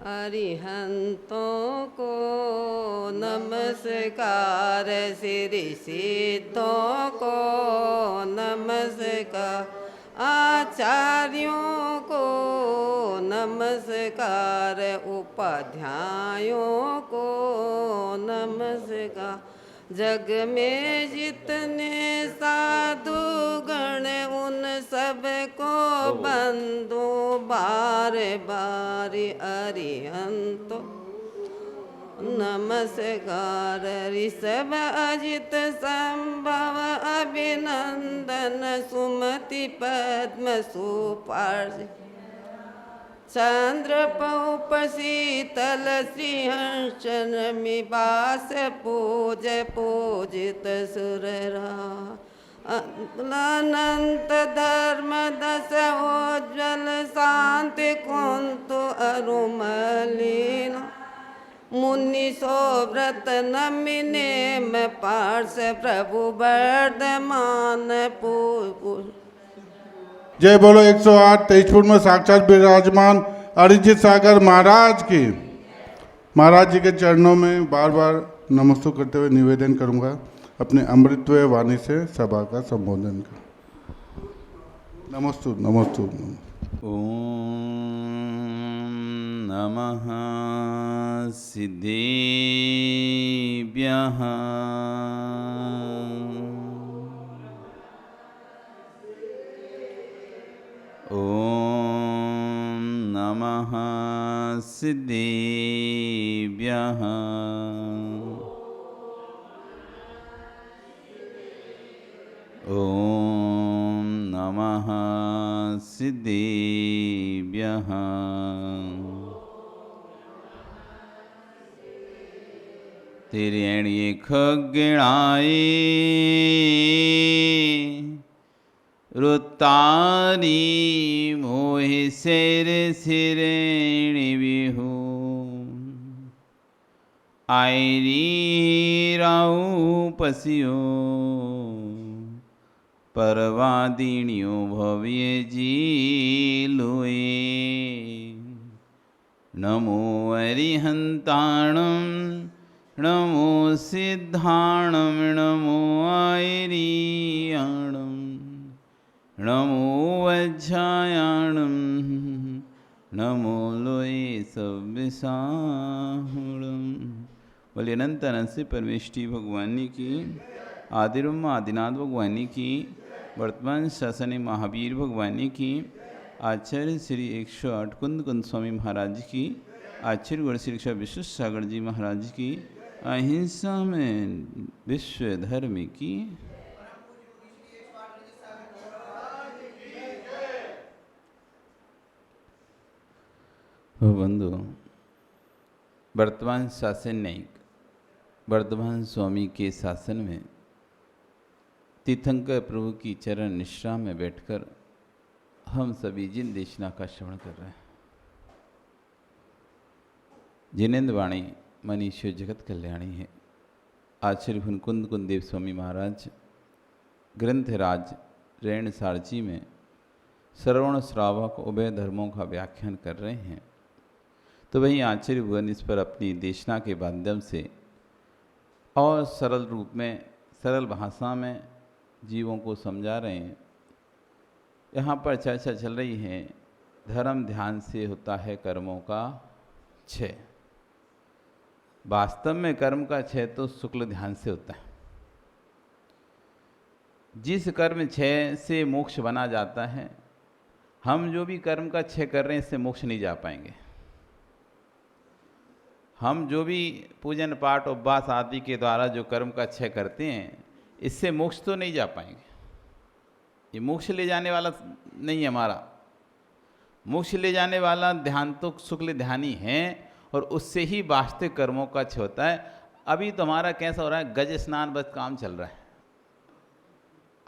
अरिहंतों को नमस्कार, श्री सिद्धों को नमस्कार, आचार्यों को नमस्कार, उपाध्यायों को नमस्कार। जग में जितने साधु गण उन सब को बंदो बार बार अरिहंतो नमस्कार। ऋषभ अजित संभव अभिनंदन सुमति पद्म सुपार्श चंद्र पौप शीतल श्रीहर्षन मिबास पूज पूजित सुररा अनंत धर्म दश उज्ज्वल शांति कुंतु अरुमलिन मुनि सोव्रत नमिने में पार्श प्रभु वर्धमान पूर। जय बोलो 108 23 फुट में साक्षात विराजमान अरिजीत सागर महाराज की। महाराज जी के चरणों में बार बार नमस्ते करते हुए निवेदन करूंगा अपने अमृतमय वाणी से सभा का संबोधन कर। नमस्तु नमस्तु। ओम नमः सिद्धेभ्यः। ओम नमः सिद्धेभ्यः। ओम नमः सिद्धेभ्यः। तेरे एणिये खगणाए रुतारी मोहि शेर सिरेणि विहु आयरी राऊ पसियो परवादिनियो भव्य जी लोए। नमो अरिहंताणं नमो सिद्धाणं नमो आयरियाणं नमो वज्रायाणं नमो लोए सव्यसाहुणं। बोले अनंत अनंत से परमेष्टि भगवानी की, आदिब्रह्म आदिनाथ भगवानी की, वर्तमान शासनी महावीर भगवानी की, आचार्य श्री 108 कुंद कुंद स्वामी महाराज की, आचार्य गुरु श्री विश्व सागर जी महाराज की, अहिंसा में विश्व धर्म की। बंधु, वर्तमान शासन न्यायिक वर्धमान स्वामी के शासन में तीर्थंकर प्रभु की चरण निश्रा में बैठकर हम सभी जिन देशना का श्रवण कर रहे हैं। जिनेन्द्र वाणी मनीषो जगत कल्याणी है। आचार्य कुंद कुंदेव स्वामी महाराज ग्रंथराज रेण सारची में श्रवण श्रावक उभय धर्मों का व्याख्यान कर रहे हैं। तो वहीं आचार्य भुवन इस पर अपनी देशना के माध्यम से और सरल रूप में सरल भाषा में जीवों को समझा रहे हैं। यहाँ पर चर्चा चल रही है, धर्म ध्यान से होता है कर्मों का क्षय। वास्तव में कर्म का क्षय तो शुक्ल ध्यान से होता है। जिस कर्म क्षय से मोक्ष बना जाता है, हम जो भी कर्म का क्षय कर रहे हैं इससे मोक्ष नहीं जा पाएंगे। हम जो भी पूजन पाठ उपवास आदि के द्वारा जो कर्म का क्षय करते हैं इससे मोक्ष तो नहीं जा पाएंगे। ये मोक्ष ले जाने वाला नहीं है हमारा। मोक्ष ले जाने वाला ध्यान तो शुक्ल ध्यान ही है और उससे ही वास्तविक कर्मों का क्षय होता है। अभी तो हमारा कैसा हो रहा है, गज स्नान बस काम चल रहा है।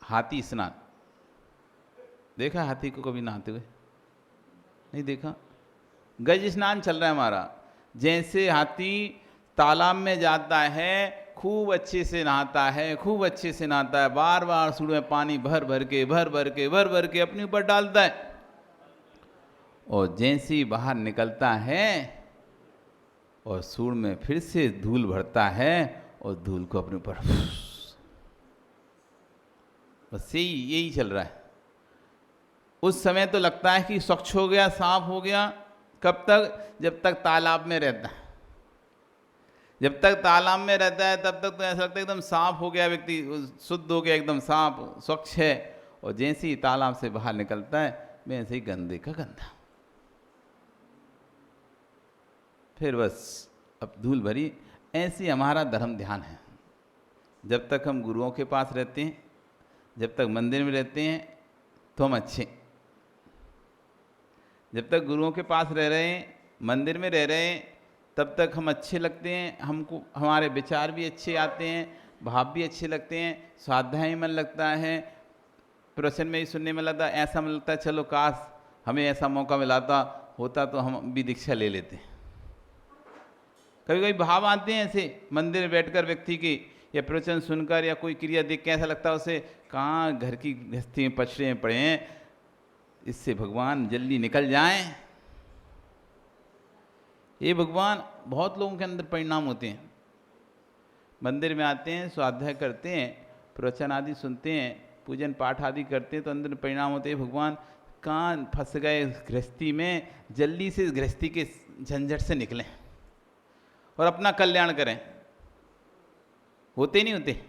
हाथी स्नान देखा? हाथी को कभी नहाते हुए नहीं देखा। गज स्नान चल रहा है हमारा। जैसे हाथी तालाब में जाता है, खूब अच्छे से नहाता है, खूब अच्छे से नहाता है, बार बार सुर में पानी भर भर के अपने ऊपर डालता है, और जैसे ही बाहर निकलता है और सूंड में फिर से धूल भरता है और धूल को अपने ऊपर, बस यही चल रहा है। उस समय तो लगता है कि स्वच्छ हो गया, साफ हो गया। कब तक? जब तक तालाब में रहता है। जब तक तालाब में रहता है तब तक तो ऐसा लगता है एकदम साफ हो गया, व्यक्ति शुद्ध हो गया, एकदम साफ स्वच्छ है। और जैसे ही तालाब से बाहर निकलता है वैसे ही गंदे का गंदा, फिर बस अब धूल भरी। ऐसे हमारा धर्म ध्यान है। जब तक हम गुरुओं के पास रहते हैं, जब तक मंदिर में रहते हैं तो हम अच्छे। जब तक गुरुओं के पास रह रहे हैं, मंदिर में रह रहे हैं, तब तक हम अच्छे लगते हैं। हमको हमारे विचार भी अच्छे आते हैं, भाव भी अच्छे लगते हैं, स्वाध्याय मन लगता है, प्रवचन में ही सुनने में लगता है। ऐसा मन लगता है चलो काश हमें ऐसा मौका मिलाता होता तो हम भी दीक्षा ले लेते। कभी कभी भाव आते हैं ऐसे मंदिर में बैठकर व्यक्ति की, या प्रवचन सुनकर या कोई क्रिया देख के ऐसा लगता है उसे कहाँ घर की गृहस्थी में पछड़े पड़े हैं, इससे भगवान जल्दी निकल जाएं। ये भगवान बहुत लोगों के अंदर परिणाम होते हैं। मंदिर में आते हैं, स्वाध्याय करते हैं, प्रवचन आदि सुनते हैं, पूजन पाठ आदि करते हैं, तो अंदर परिणाम होते हैं भगवान कहाँ फंस गए गृहस्थी में, जल्दी से गृहस्थी के झंझट से निकलें और अपना कल्याण करें। होते नहीं होते?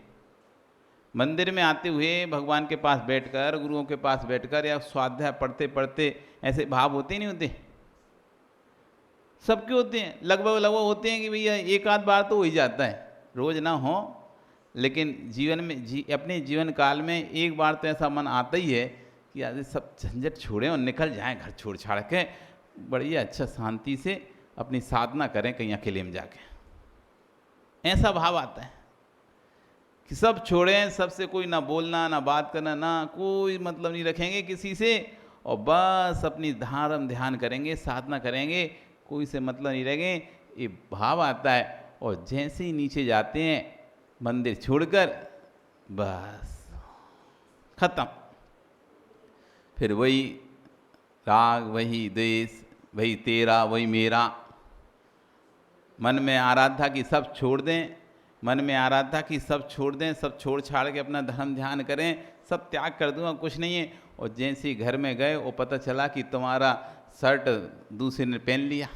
मंदिर में आते हुए भगवान के पास बैठकर, गुरुओं के पास बैठकर या स्वाध्याय पढ़ते पढ़ते ऐसे भाव होते नहीं होते? सबके होते हैं, लगभग होते हैं कि भैया एक आध बार तो हो ही जाता है, रोज ना हो लेकिन जीवन में अपने जीवन काल में एक बार तो ऐसा मन आता ही है कि आज सब झंझट छोड़ें और निकल जाएं घर छोड़ छाड़ के, बढ़िया अच्छा शांति से अपनी साधना करें कहीं अकेले में जाके। ऐसा भाव आता है कि सब छोड़ें, सबसे कोई ना बोलना ना बात करना, ना कोई मतलब नहीं रखेंगे किसी से, और बस अपनी ध्यान करेंगे, साधना करेंगे, कोई से मतलब नहीं रहेंगे। ये भाव आता है। और जैसे ही नीचे जाते हैं मंदिर छोड़कर, बस खत्म। फिर वही राग, वही द्वेष, वही तेरा, वही मेरा। मन में आ रहा था कि सब छोड़ दें, मन में आ रहा था कि सब छोड़ दें, सब छोड़ छाड़ के अपना धर्म ध्यान करें, सब त्याग कर दूंगा, कुछ नहीं है। और जैसे ही घर में गए वो पता चला कि तुम्हारा शर्ट दूसरे ने पहन लिया,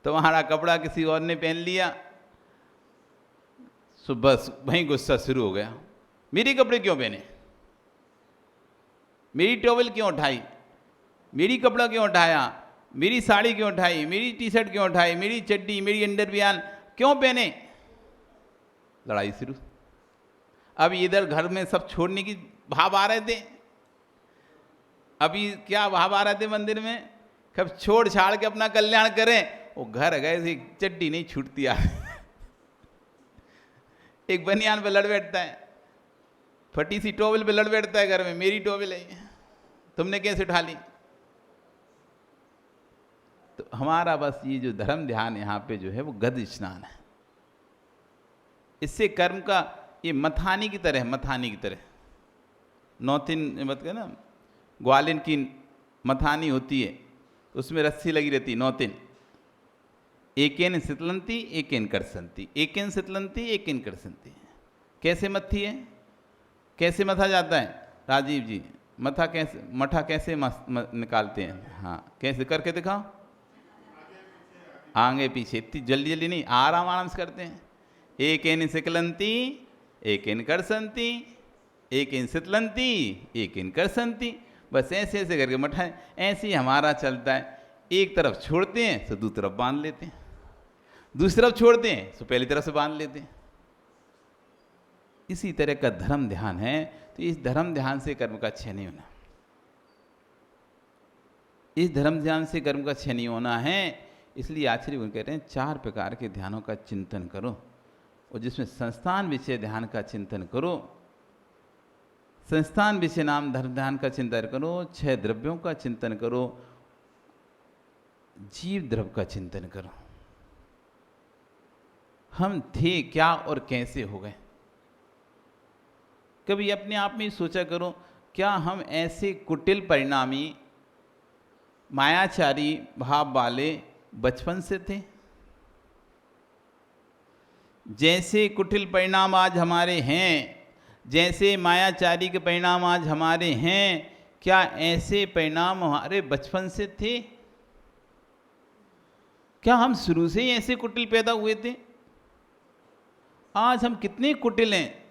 तुम्हारा कपड़ा किसी और ने पहन लिया। सो बस वहीं गुस्सा शुरू हो गया, मेरे कपड़े क्यों पहने, मेरी टॉवल क्यों उठाई, मेरी कपड़ा क्यों उठाया, मेरी साड़ी क्यों उठाई, मेरी टी शर्ट क्यों उठाई, मेरी चड्डी, मेरी अंडरवियर क्यों पहने। लड़ाई शुरू। अब इधर घर में सब छोड़ने की भाव आ रहे थे। अभी क्या भाव आ रहे थे मंदिर में, कब छोड़ छाड़ के अपना कल्याण करें। वो घर गए थे, चड्डी नहीं छूटती यार एक बनियान पे लड़ बैठता है, फटी सी टॉवल पे लड़ बैठता है घर में, मेरी टॉवल है, तुमने कैसे उठा ली। तो हमारा बस ये जो धर्म ध्यान यहाँ पे जो है वो गद स्नान है। इससे कर्म का ये मथानी की तरह, मथानी की तरह नौतिन मत के ना, ग्वालिन की मथानी होती है, उसमें रस्सी लगी रहती है, नौतिन। एकेन सितलंती एकेन करसंती, एकेन सितलंती एकेन करसंती। कैसे मथी है, कैसे मथा जाता है राजीव जी, मथा कैसे, मठा कैसे निकालते हैं? हाँ कैसे करके दिखाओ। आगे पीछे, इतनी जल्दी जल्दी नहीं, आराम आराम से करते हैं। एकेन सिकलंती एकेन करसंती, एकेन सितलंती एकेन करसंती। बस ऐसे ऐसे करके मठा, ऐसे ही हमारा चलता है। एक तरफ छोड़ते हैं तो दूसरी तरफ बांध लेते हैं, दूसरी तरफ छोड़ते हैं तो पहली तरफ से बांध लेते हैं। इसी तरह का धर्म ध्यान है। तो इस धर्म ध्यान से कर्म का क्षय नहीं होना, इस धर्म ध्यान से कर्म का क्षय नहीं होना है। इसलिए आचार्य वो कह रहे हैं 4 प्रकार के ध्यानों का चिंतन करो, और जिसमें संस्थान विषय ध्यान का चिंतन करो, संस्थान विषय नाम धर्म ध्यान का चिंतन करो, 6 द्रव्यों का चिंतन करो, जीव द्रव्य का चिंतन करो। हम थे क्या और कैसे हो गए। कभी अपने आप में सोचा करो, क्या हम ऐसे कुटिल परिणामी मायाचारी भाव वाले बचपन से थे। जैसे कुटिल परिणाम आज हमारे हैं, जैसे मायाचारी के परिणाम आज हमारे हैं, क्या ऐसे परिणाम हमारे बचपन से थे? क्या हम शुरू से ही ऐसे कुटिल पैदा हुए थे? आज हम कितने कुटिल हैं।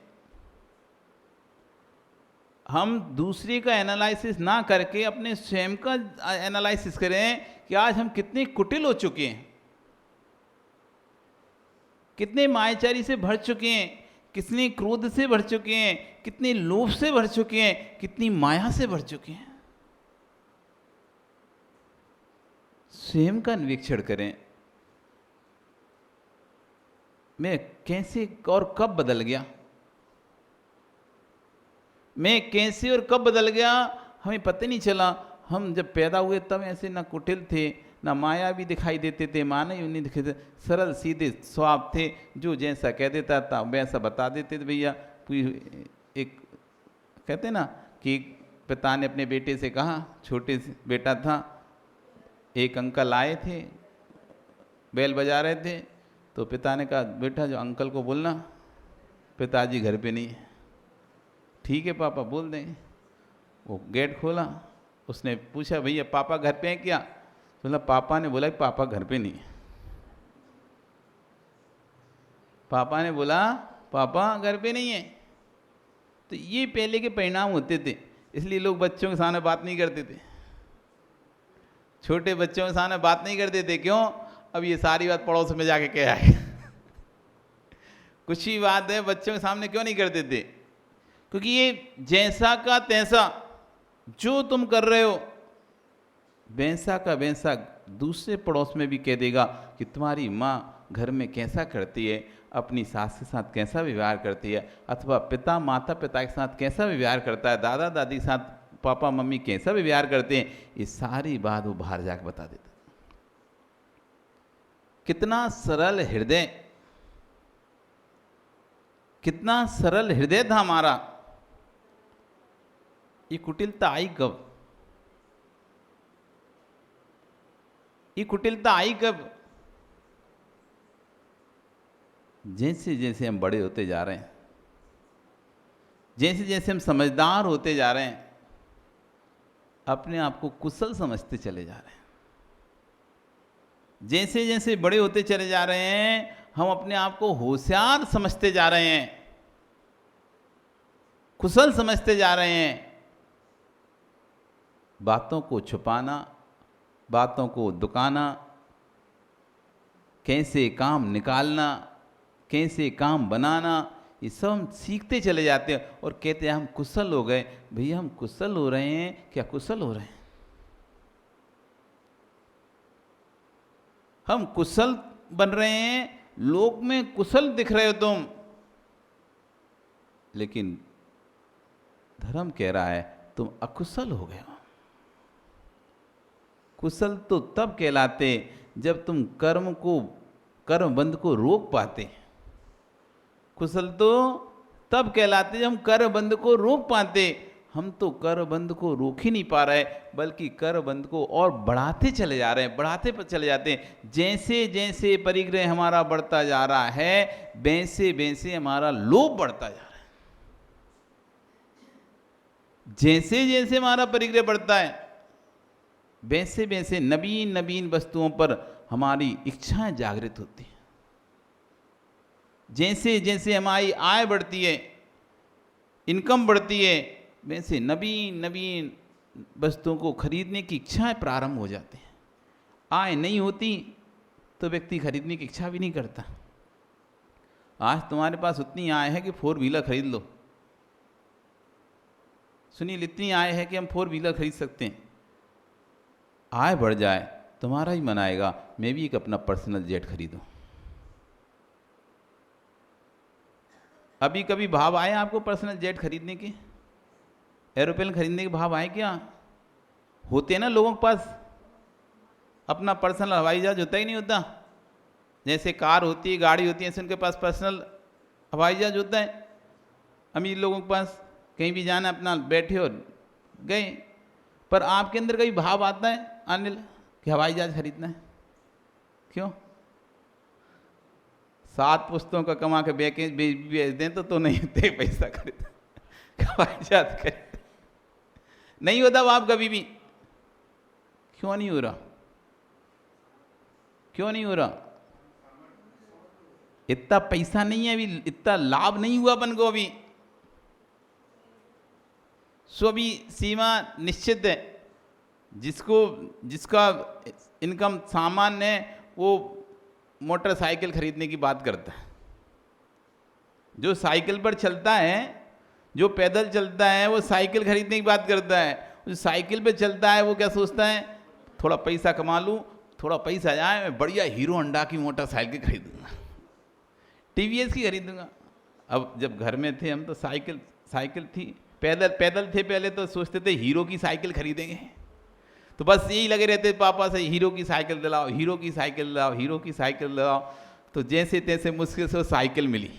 हम दूसरे का एनालिसिस ना करके अपने स्वयं का एनालिसिस करें कि आज हम कितने कुटिल हो चुके हैं, कितने मायाचारी से भर चुके हैं, कितने क्रोध से भर चुके हैं, कितने लोभ से भर चुके हैं, कितनी माया से भर चुके हैं। स्वयं का निरीक्षण करें, मैं कैसे और कब बदल गया, मैं कैसे और कब बदल गया, हमें पता नहीं चला। हम जब पैदा हुए तब ऐसे ना कुटिल थे, ना माया भी दिखाई देते थे, माना ही नहीं दिखाई देते, सरल सीधे स्वभाव थे, जो जैसा कह देता था वैसा बता देते थे। भैया एक कहते ना कि पिता ने अपने बेटे से कहा, छोटे से बेटा था, एक अंकल आए थे, बैल बजा रहे थे, तो पिता ने कहा बेटा जो अंकल को बोलना पिताजी घर पे नहीं है। ठीक है पापा बोल देंगे। वो गेट खोला, उसने पूछा भैया पापा घर पे हैं क्या? बोला पापा ने बोला कि पापा घर पे नहीं है। पापा ने बोला पापा घर पे नहीं है। तो ये पहले के परिणाम होते थे, इसलिए लोग बच्चों के सामने बात नहीं करते थे, छोटे बच्चों के सामने बात नहीं करते थे। क्यों? अब ये सारी बात पड़ोस में जाके कह आए कुछ ही बात है, बच्चों के सामने क्यों नहीं करते थे? क्योंकि ये जैसा का तैसा, जो तुम कर रहे हो वैसा का वैसा दूसरे पड़ोस में भी कह देगा कि तुम्हारी माँ घर में कैसा करती है, अपनी सास के साथ कैसा व्यवहार करती है, अथवा पिता माता पिता के साथ कैसा व्यवहार करता है, दादा दादी के साथ पापा मम्मी कैसा व्यवहार करते हैं, ये सारी बात वो बाहर जाकर बता देता। कितना सरल हृदय, कितना सरल हृदय था हमारा। ये कुटिलता आई कब? ये कुटिलता आई कब? जैसे जैसे हम बड़े होते जा रहे हैं, जैसे जैसे हम समझदार होते जा रहे हैं, अपने आप को कुशल समझते चले जा रहे हैं। जैसे जैसे बड़े होते चले जा रहे हैं, हम अपने आप को होशियार समझते जा रहे हैं, कुशल समझते जा रहे हैं। बातों को छुपाना, बातों को दुकाना, कैसे काम निकालना, कैसे काम बनाना, ये सब हम सीखते चले जाते हैं और कहते हैं हम कुशल हो गए। भैया हम कुशल हो रहे हैं क्या? कुशल हो रहे हैं? हम कुशल बन रहे हैं, लोक में कुशल दिख रहे हो तुम, लेकिन धर्म कह रहा है तुम अकुशल हो गए हो। कुशल तो तब कहलाते जब तुम कर्म बंध को रोक पाते। कुशल तो तब कहलाते जब हम कर्म बंध को रोक पाते। हम तो कर्म बंध को रोक ही नहीं पा रहे, बल्कि कर्म बंध को और बढ़ाते चले जा रहे हैं, बढ़ाते चले जाते हैं। जैसे जैसे परिग्रह हमारा बढ़ता जा रहा है, वैसे वैसे हमारा लोभ बढ़ता जा रहा है। जैसे जैसे हमारा परिग्रह बढ़ता है, वैसे वैसे नवीन नवीन वस्तुओं पर हमारी इच्छाएं जागृत होती हैं। जैसे जैसे हमारी आय बढ़ती है, इनकम बढ़ती है, वैसे नवीन नवीन वस्तुओं को खरीदने की इच्छाएं प्रारंभ हो जाती हैं। आय नहीं होती तो व्यक्ति खरीदने की इच्छा भी नहीं करता। आज तुम्हारे पास उतनी आय है कि 4 व्हीलर खरीद लो। सुनील, इतनी आय है कि हम 4 व्हीलर खरीद सकते हैं। आय बढ़ जाए तुम्हारा ही मन आएगा मैं भी एक अपना पर्सनल जेट खरीदूं। अभी कभी भाव आए आपको पर्सनल जेट खरीदने के, एरोप्लेन खरीदने के भाव आए क्या? होते हैं ना लोगों के पास अपना पर्सनल हवाई जहाज, होता ही नहीं होता? जैसे कार होती है, गाड़ी होती है, ऐसे उनके पास पर्सनल हवाई जहाज होता है। अमीर लोगों के पास कहीं भी जाना, अपना बैठे और गए। पर आपके अंदर कभी भाव आता है अनिल कि हवाई जहाज खरीदना है? क्यों? 7 पुस्तकों का कमा के बेच दें तो नहीं होते पैसा खरीद हवाई जहाज खरीद नहीं होता आप कभी भी। क्यों नहीं हो रहा? क्यों नहीं हो रहा? इतना पैसा नहीं है अभी, इतना लाभ नहीं हुआ अपन को अभी। सो अभी सीमा निश्चित है। जिसका इनकम सामान्य है वो मोटरसाइकिल खरीदने की बात करता है। जो साइकिल पर चलता है, जो पैदल चलता है, वो साइकिल खरीदने की बात करता है। जो साइकिल पे चलता है वो क्या सोचता है, थोड़ा पैसा कमा लूँ, थोड़ा पैसा जाए, मैं बढ़िया हीरो होंडा की मोटरसाइकिल खरीदूंगा, टीवीएस की खरीदूंगा। अब जब घर में थे हम तो साइकिल थी, पैदल थे पहले तो सोचते थे हीरो की साइकिल खरीदेंगे, तो बस यही लगे रहते पापा से हीरो की साइकिल दिलाओ, हीरो की साइकिल दिलाओ, हीरो की साइकिल दिलाओ। तो जैसे तैसे मुश्किल से वो साइकिल मिली,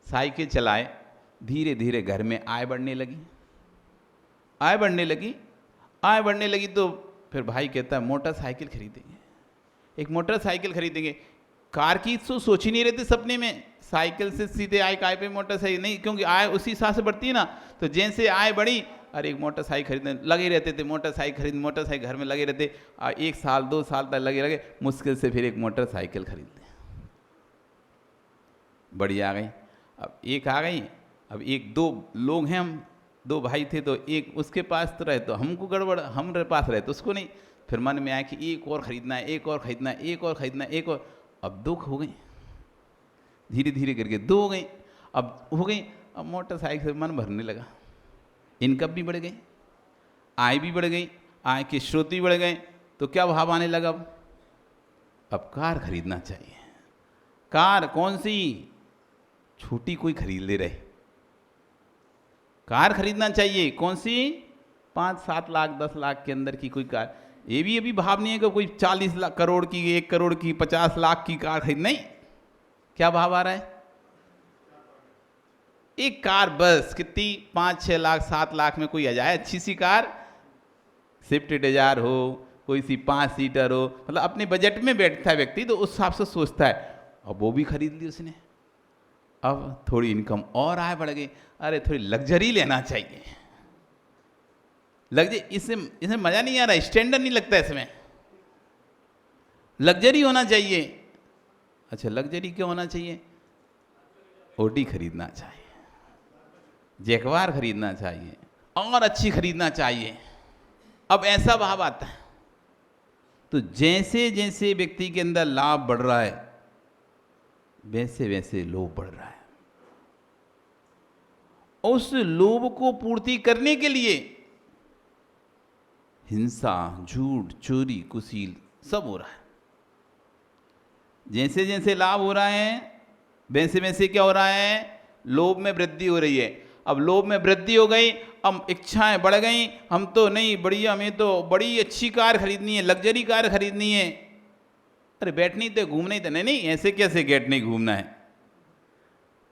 साइकिल चलाए, धीरे धीरे घर में आय बढ़ने लगी तो फिर भाई कहता है मोटरसाइकिल खरीदेंगे, एक मोटरसाइकिल खरीदेंगे। कार की तो सोच ही नहीं रहती सपने में, साइकिल से सीधे आय काय पे मोटरसाइकिल नहीं, क्योंकि आय उसी हिसाब से बढ़ती है ना। तो जैसे आय बढ़ी, अरे एक मोटरसाइकिल खरीदने लगे रहते थे, मोटरसाइकिल घर में लगे रहते। 1 साल 2 साल तक लगे मुश्किल से फिर एक मोटरसाइकिल खरीद लें, बड़ी आ गई। अब एक आ गई, अब 1-2 लोग हैं, हम 2 भाई थे, तो एक उसके पास तो रहे तो हमको गड़बड़, हमारे पास रहे तो उसको नहीं। फिर मन में आया कि एक और खरीदना है, एक और खरीदना है, एक और खरीदना है, एक और। अब 2 हो गई, धीरे धीरे करके 2 हो गई, अब हो गई। अब मोटरसाइकिल से मन भरने लगा, इनकम भी बढ़ गई, आय भी बढ़ गई, आय के स्रोत भी बढ़ गए। तो क्या भाव आने लगा, अब कार खरीदना चाहिए। कार कौन सी? छोटी कोई खरीद ले रहे, कार खरीदना चाहिए। कौन सी? 5-7 लाख 10 लाख के अंदर की कोई कार। ये भी अभी भाव नहीं है कि कोई 40 लाख करोड़ की, 1 करोड़ की, 50 लाख की कार खरीद, नहीं। क्या भाव आ रहा है? एक कार बस कितनी, 5-6 लाख 7 लाख में कोई आ जाए, अच्छी सी कार, स्विफ्ट डिजायर हो, कोई सी 5 सीटर हो, मतलब अपने बजट में बैठता है व्यक्ति तो उस हिसाब से सोचता है। अब वो भी खरीद ली उसने। अब थोड़ी इनकम और आय बढ़ गई, अरे थोड़ी लग्जरी लेना चाहिए, लग्जरी। इसमें मजा नहीं आ रहा, स्टैंडर्ड नहीं लगता इसमें, लग्जरी होना चाहिए। अच्छा लग्जरी क्यों होना चाहिए? ओडी खरीदना चाहिए, जैगवार खरीदना चाहिए, और अच्छी खरीदना चाहिए। अब ऐसा भाव आता है। तो जैसे जैसे व्यक्ति के अंदर लाभ बढ़ रहा है, वैसे वैसे लोभ बढ़ रहा है। उस लोभ को पूर्ति करने के लिए हिंसा, झूठ, चोरी, कुसील सब हो रहा है। जैसे जैसे लाभ हो रहा है, वैसे वैसे क्या हो रहा है? लोभ में वृद्धि हो रही है। अब लोभ में वृद्धि हो गई, अब इच्छाएं बढ़ गई, हम तो नहीं, बढ़िया, हमें तो बड़ी अच्छी कार खरीदनी है, लग्जरी कार खरीदनी है। अरे बैठनी तो घूमना ही था, नहीं ऐसे कैसे गेट नहीं घूमना है,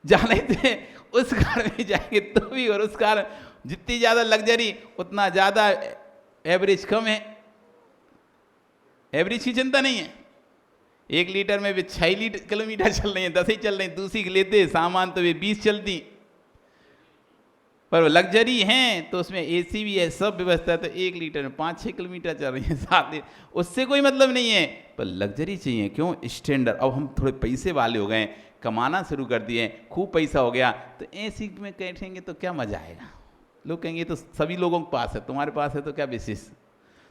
जाना ही थे उस कार में जाएंगे तो भी, और उस कार जितनी ज़्यादा लग्जरी उतना ज़्यादा एवरेज कम है। एवरेज की चिंता नहीं है, 1 लीटर में भी 6 किलोमीटर चल रही है, 10 ही चल रही, दूसरी लेते सामान तो वे 20 चलती, पर लग्जरी हैं तो उसमें एसी भी है, सब व्यवस्था है, तो 1 लीटर में 5-6 किलोमीटर चल रही है, 7, उससे कोई मतलब नहीं है। पर लग्जरी चाहिए, क्यों? स्टैंडर्ड। अब हम थोड़े पैसे वाले हो गए, कमाना शुरू कर दिए, खूब पैसा हो गया, तो एसी में बैठेंगे तो क्या मजा आएगा? लोग कहेंगे तो सभी लोगों के पास है, तुम्हारे पास है तो क्या विशेष?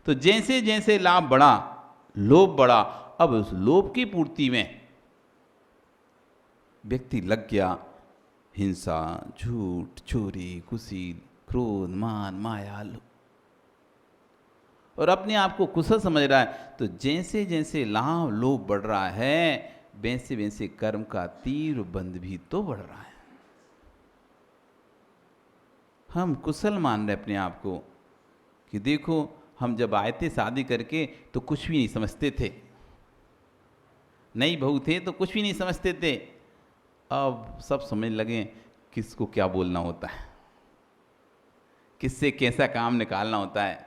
तो जैसे जैसे लाभ बढ़ा, लोभ बढ़ा। अब उस लोभ की पूर्ति में व्यक्ति लग गया हिंसा, झूठ, चोरी, कुसील, क्रोध, मान, माया, और अपने आप को कुशल समझ रहा है। तो जैसे जैसे लाभ लोभ बढ़ रहा है, वैसे वैसे कर्म का तीव्र बंध भी तो बढ़ रहा है। हम कुशल मान रहे अपने आप को कि देखो, हम जब आए थे शादी करके तो कुछ भी नहीं समझते थे, नई बहू थे तो कुछ भी नहीं समझते थे, अब सब समझ लगे किसको क्या बोलना होता है, किससे कैसा काम निकालना होता है।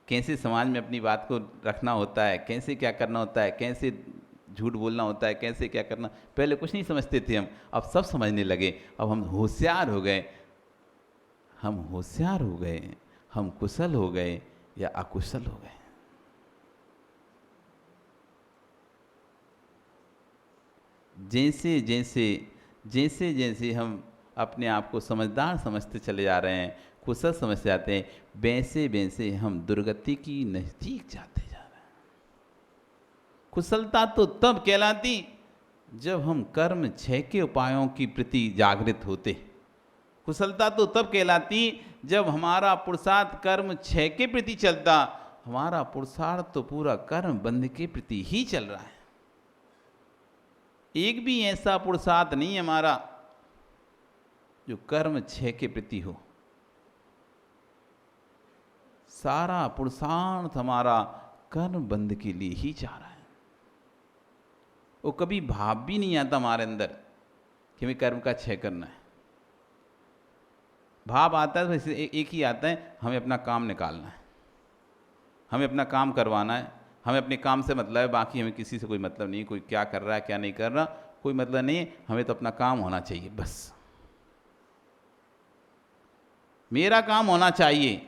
कैसे समाज में अपनी बात को रखना होता है, कैसे क्या करना होता है, कैसे झूठ बोलना होता है, कैसे क्या करना। पहले कुछ नहीं समझते थे हम, अब सब समझने लगे। अब हम होशियार हो गए, हम होशियार हो गए, हम कुशल हो गए या अकुशल हो गए। जैसे जैसे जैसे जैसे हम अपने आप को समझदार समझते चले जा रहे हैं, कुशल समझते जाते हैं, वैसे वैसे हम दुर्गति की नजदीक जाते जा रहे हैं। कुशलता तो तब कहलाती जब हम कर्म क्षय के उपायों की प्रति जागृत होते। कुशलता तो तब कहलाती जब हमारा पुरुषार्थ कर्म क्षय के प्रति चलता। हमारा पुरुषार्थ तो पूरा कर्म बंध के प्रति ही चल रहा है। एक भी ऐसा पुरुषार्थ नहीं हमारा जो कर्म क्षय के प्रति हो। सारा पुरुषार्थ हमारा कर्म बंध के लिए ही जा रहा है। वो कभी भाव भी नहीं आता हमारे अंदर कि हमें कर्म का क्षय करना है। भाव आता है तो एक ही आता है, हमें अपना काम निकालना है, हमें अपना काम करवाना है, हमें अपने काम से मतलब है, बाकी हमें किसी से कोई मतलब नहीं। कोई क्या कर रहा है क्या नहीं कर रहा कोई मतलब नहीं है, हमें तो अपना काम होना चाहिए, बस मेरा काम होना चाहिए।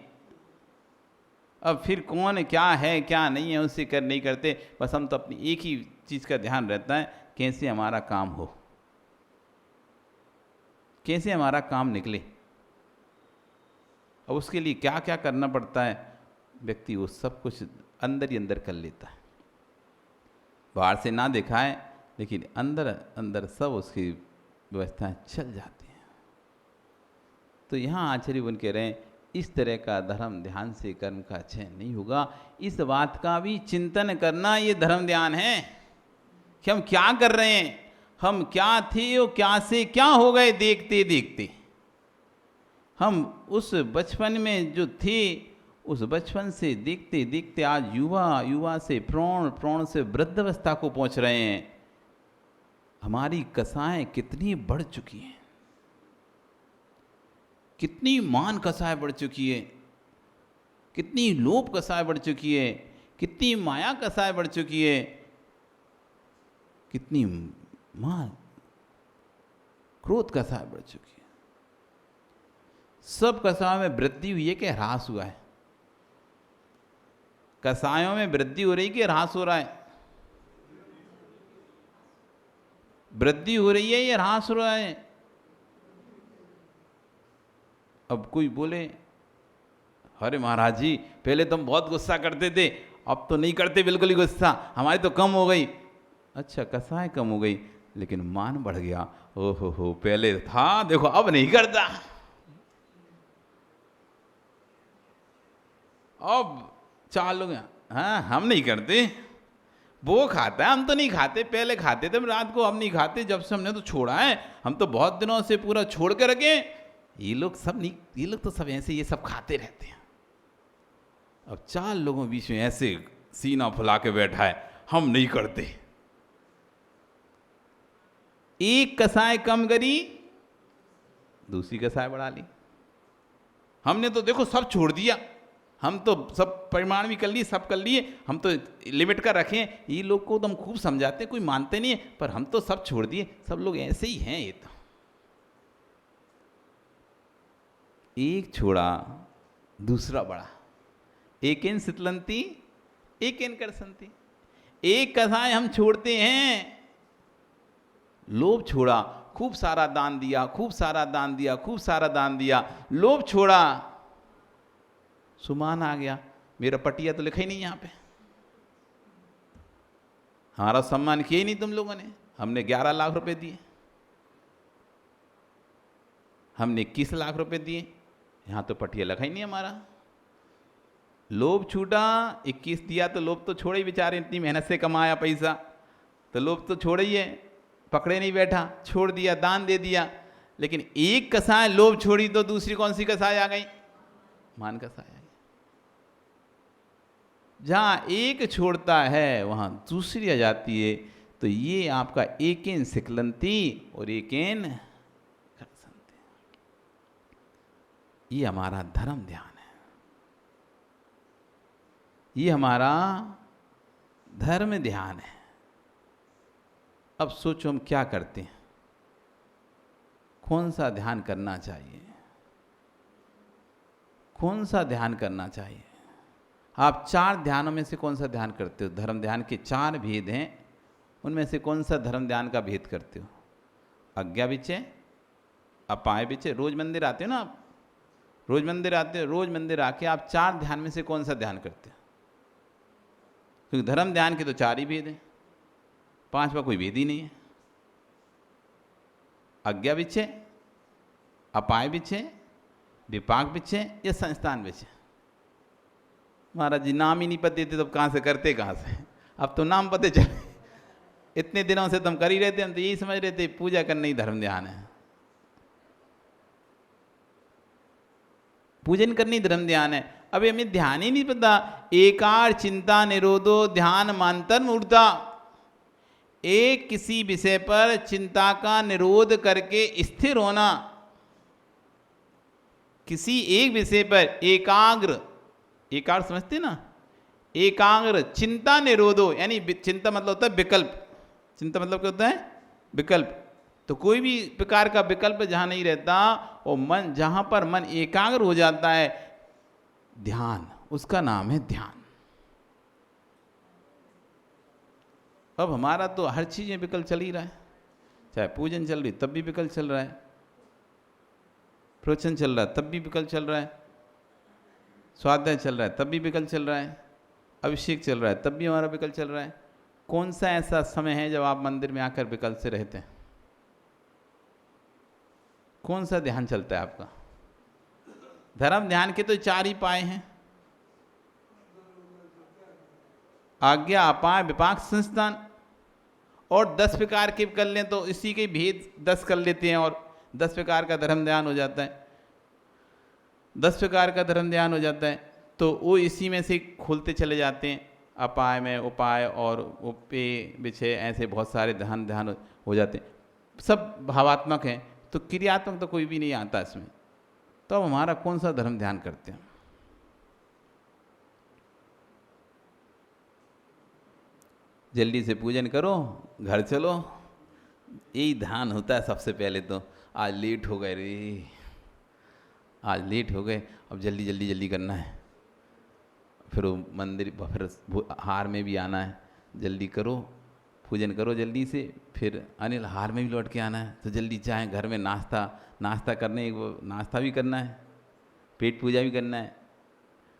अब फिर कौन क्या है क्या नहीं है उससे कर नहीं करते, बस हम तो अपनी एक ही चीज़ का ध्यान रहता है, कैसे हमारा काम हो, कैसे हमारा काम निकले। अब उसके लिए क्या क्या करना पड़ता है, व्यक्ति वो सब कुछ अंदर ही अंदर कर लेता है। बाहर से ना दिखाए लेकिन अंदर अंदर सब उसकी व्यवस्थाएं चल जाती हैं। तो यहाँ आचार्य वन कह रहे हैं इस तरह का धर्म ध्यान से कर्म का क्षय नहीं होगा। इस बात का भी चिंतन करना ये धर्म ध्यान है कि हम क्या कर रहे हैं, हम क्या थे और क्या से क्या हो गए देखते देखते। हम उस बचपन में जो थे उस बचपन से देखते देखते आज युवा, युवा से प्रौढ़, प्रौढ़ से वृद्धावस्था को पहुंच रहे हैं। हमारी कसाएं कितनी बढ़ चुकी हैं, कितनी मान कसाएं बढ़ चुकी है, कितनी लोभ कसाएं बढ़ चुकी है, कितनी माया कसाएं बढ़ चुकी है, कितनी मान क्रोध कसाएं बढ़ चुकी है। सब कसायों में वृद्धि हुई है कि ह्रास हुआ है? कसायों में वृद्धि हो रही कि ह्रास हो रहा है? वृद्धि हो रही है या ह्रास हो रहा है? अब कोई बोले अरे महाराज जी पहले तो हम बहुत गुस्सा करते थे, अब तो नहीं करते बिल्कुल ही गुस्सा, हमारी तो कम हो गई। अच्छा कसाएं कम हो गई लेकिन मान बढ़ गया। ओहो हो पहले था देखो अब नहीं करता। अब 4 लोग हाँ हम नहीं करते, वो खाता है हम तो नहीं खाते, पहले खाते थे रात को, हम नहीं खाते जब से हमने तो छोड़ा है, हम तो बहुत दिनों से पूरा छोड़ के रखे। ये लोग सब नहीं, ये लोग तो सब ऐसे ये सब खाते रहते हैं। अब 4 लोगों के बीच में ऐसे सीना फुला के बैठा है, हम नहीं करते। एक कसाय कम करी दूसरी कसाय बढ़ा ली। हमने तो देखो सब छोड़ दिया, हम तो सब परिमाण भी कर लिए, सब कर लिए, हम तो लिमिट का रखें। ये लोग को तो हम खूब समझाते हैं, कोई मानते नहीं है, पर हम तो सब छोड़ दिए। सब लोग ऐसे ही हैं। ये तो एक छोड़ा दूसरा बढ़ा, एकेन सितलंती एकेन करसंती। एक कसाय हम छोड़ते हैं, लोभ छोड़ा, खूब सारा दान दिया, खूब सारा दान दिया, खूब सारा दान दिया। लोभ छोड़ा, सुमान आ गया, मेरा पटिया तो लिखा ही नहीं यहाँ पे, हमारा सम्मान किया ही नहीं तुम लोगों ने। हमने 11 लाख रुपए दिए, हमने 21 लाख रुपए दिए, यहाँ तो पटिया लिखा ही नहीं हमारा। लोभ छूटा, 21 दिया तो लोभ तो छोड़े ही बेचारे, इतनी मेहनत से कमाया पैसा तो लोभ तो छोड़े ही है, पकड़े नहीं बैठा, छोड़ दिया, दान दे दिया। लेकिन एक कसाय लोभ छोड़ी तो दूसरी कौन सी कसाय आ गई? मान कसाय। जहां एक छोड़ता है वहां दूसरी आ जाती है। तो ये आपका एकेन सिकलंती और एकेन करसंती, ये हमारा धर्म ध्यान है। ये हमारा धर्म ध्यान है। अब सोचो हम क्या करते हैं, कौन सा ध्यान करना चाहिए, कौन सा ध्यान करना चाहिए? आप 4 ध्यानों में से कौन सा ध्यान करते हो? धर्म ध्यान के 4 भेद हैं, उनमें से कौन सा धर्म ध्यान का भेद करते हो? आज्ञा विचय, अपाय विचय। रोज मंदिर आते हो ना आप, रोज मंदिर आते हो, रोज मंदिर आके आप 4 ध्यान में से कौन सा ध्यान करते हो? क्योंकि धर्म ध्यान के तो 4 ही भेद हैं, 5वां कोई भेद ही नहीं है। आज्ञा विचय, अपाय विचय, विपाक विचय या संस्थान विचय। महाराज जी नाम ही नहीं पते थे, तब कहाँ से करते कहाँ से? अब तो नाम पते चले। इतने दिनों से तुम कर ही रहते, हम तो यही समझ रहे थे पूजा करना ही धर्म ध्यान है, पूजन करनी धर्म ध्यान है। अब हमें ध्यान ही नहीं पता। एकार चिंता निरोधो ध्यान मांतर मूर्ता। एक किसी विषय पर चिंता का निरोध करके स्थिर होना, किसी एक विषय पर एकाग्र, एकाग्र समझते ना, एकाग्र चिंता निरोधो, यानी चिंता मतलब होता है विकल्प। चिंता मतलब क्या होता है? विकल्प। तो कोई भी प्रकार का विकल्प जहां नहीं रहता और मन, जहां पर मन एकाग्र हो जाता है, ध्यान, उसका नाम है ध्यान। अब हमारा तो हर चीज में विकल्प चल ही रहा है, चाहे पूजन चल रही तब भी विकल्प चल रहा है, प्रवचन चल रहा है तब भी विकल्प चल रहा है, स्वाध्याय चल रहा है तब भी विकल्प चल रहा है, अभिषेक चल रहा है तब भी हमारा विकल्प चल रहा है। कौन सा ऐसा समय है जब आप मंदिर में आकर विकल्प से रहते हैं? कौन सा ध्यान चलता है आपका? धर्म ध्यान के तो 4 ही पाए हैं, आज्ञा, अपाय, विपाक, संस्थान। और 10 प्रकार के कर लें तो इसी के भेद 10 कर लेते हैं और 10 प्रकार का धर्म ध्यान हो जाता है। 10 प्रकार का धर्म ध्यान हो जाता है तो वो इसी में से खोलते चले जाते हैं। अपाय में उपाय और उपे विषय, ऐसे बहुत सारे ध्यान हो जाते हैं। सब भावात्मक हैं, तो क्रियात्मक तो कोई भी नहीं आता इसमें। तो अब हमारा कौन सा धर्म ध्यान करते हैं? जल्दी से पूजन करो, घर चलो, यही ध्यान होता है सबसे पहले। तो आज लेट हो गए रे, आज लेट हो गए, अब जल्दी जल्दी जल्दी करना है। फिर वो मंदिर, फिर हार में भी आना है, जल्दी करो, पूजन करो जल्दी से। फिर अनिल हार में भी लौट के आना है, तो जल्दी चाहे घर में नाश्ता करने, नाश्ता भी करना है, पेट पूजा भी करना है,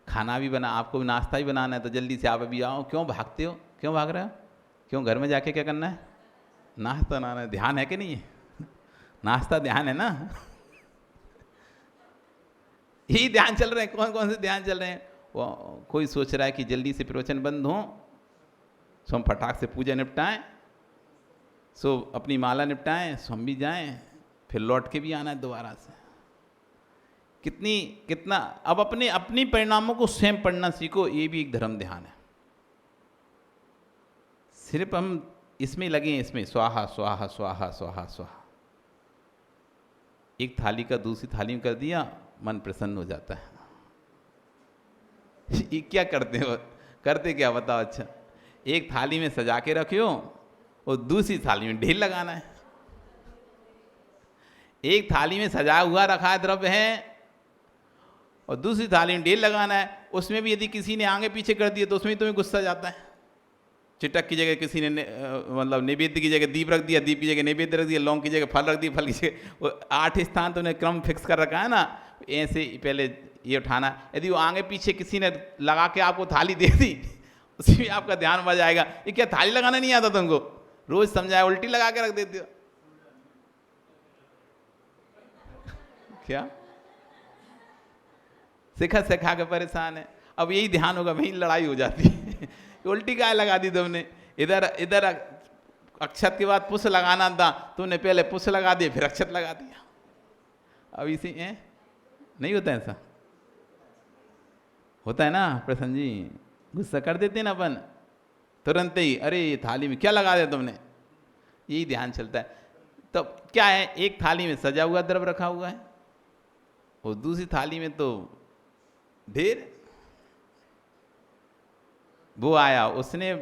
खाना भी बना, आपको भी नाश्ता भी बनाना है। तो जल्दी से आप अभी आओ। क्यों भागते हो? क्यों भाग रहे हो? क्यों? घर में जाके क्या करना है? नाश्ता बनाना है। ध्यान है कि नहीं है? नाश्ता ध्यान है ना? यही ध्यान चल रहे हैं। कौन कौन से ध्यान चल रहे हैं? वो कोई सोच रहा है कि जल्दी से प्रवचन बंद हो, सो हम फटाक से पूजा निपटाएं, सो अपनी माला निपटाएं, सो हम भी जाएं, फिर लौट के भी आना है दोबारा से। कितना अब अपनी परिणामों को स्वयं पढ़ना सीखो। ये भी एक धर्म ध्यान है। सिर्फ हम इसमें लगे हैं, इसमें स्वाहा स्वाहा स्वाहा स्वाहा स्वाहा। एक थाली का दूसरी थाली में कर दिया, मन प्रसन्न हो जाता है। ये क्या करते हो? करते क्या बताओ? अच्छा, एक थाली में सजा के रखियो और दूसरी थाली में ढेर लगाना है। एक थाली में सजा हुआ रखा है द्रव्य है और दूसरी थाली में ढेर लगाना है। उसमें भी यदि किसी ने आगे पीछे कर दिया तो उसमें तुम्हें गुस्सा जाता है। चिटक की जगह किसी ने मतलब नैवेद्य की जगह दीप रख दिया, दीप की जगह नैवेद्य रख दिया, लौंग की जगह फल रख दिया, फल की जगह वो 8 स्थान तो उन्हें क्रम फिक्स कर रखा है ना। ऐसे पहले ये उठाना। यदि वो आगे पीछे किसी ने लगा के आपको थाली दे दी, उसी में आपका ध्यान बढ़ जाएगा। ये क्या थाली लगाना नहीं आता तुमको? रोज समझाया, उल्टी लगा के रख देते हो क्या? सिखा के परेशान है। अब यही ध्यान होगा, वहीं लड़ाई हो जाती है। उल्टी काय लगा दी तुमने? इधर अक्षत के बाद पुष्प लगाना था, तुमने पहले पुष्प लगा दिया फिर अक्षत लगा दिया। अब इसी नहीं होता ऐसा? होता है ना प्रसन्न जी? गुस्सा कर देते ना अपन तुरंत ही, अरे ये थाली में क्या लगा दिया तुमने? यही ध्यान चलता है। तो क्या है, एक थाली में सजा हुआ द्रव्य रखा हुआ है और दूसरी थाली में तो ढेर। वो आया उसने,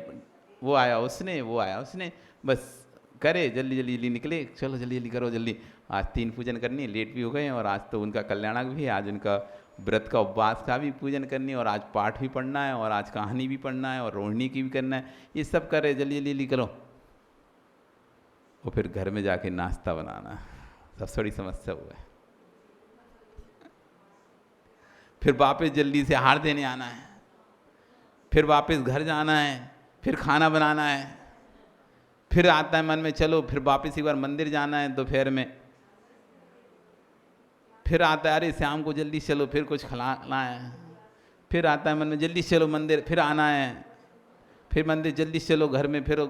वो आया उसने, वो आया उसने, बस करे जल्दी जल्दी जल्दी निकले, चलो जल्दी जल्दी करो जल्दी। आज 3 पूजन करनी, लेट भी हो गए, और आज तो उनका कल्याणक भी है, आज उनका व्रत का उपवास का भी पूजन करनी है, और आज पाठ भी पढ़ना है, और आज कहानी भी पढ़ना है, और रोहिणी की भी करना है, ये सब करे जल्दी जल्दी जल्दी करो। और फिर घर में जाके नाश्ता बनाना, सबसे बड़ी समस्या हुआ है। फिर वापस जल्दी से हार देने आना है, फिर वापस घर जाना है, फिर खाना बनाना है, फिर आता है मन में चलो फिर वापस एक बार मंदिर जाना है दोपहर में, फिर आता है अरे शाम को जल्दी चलो फिर कुछ खिलाना है, फिर आता है मन में जल्दी चलो मंदिर, फिर आना है, फिर मंदिर जल्दी चलो घर में, फिर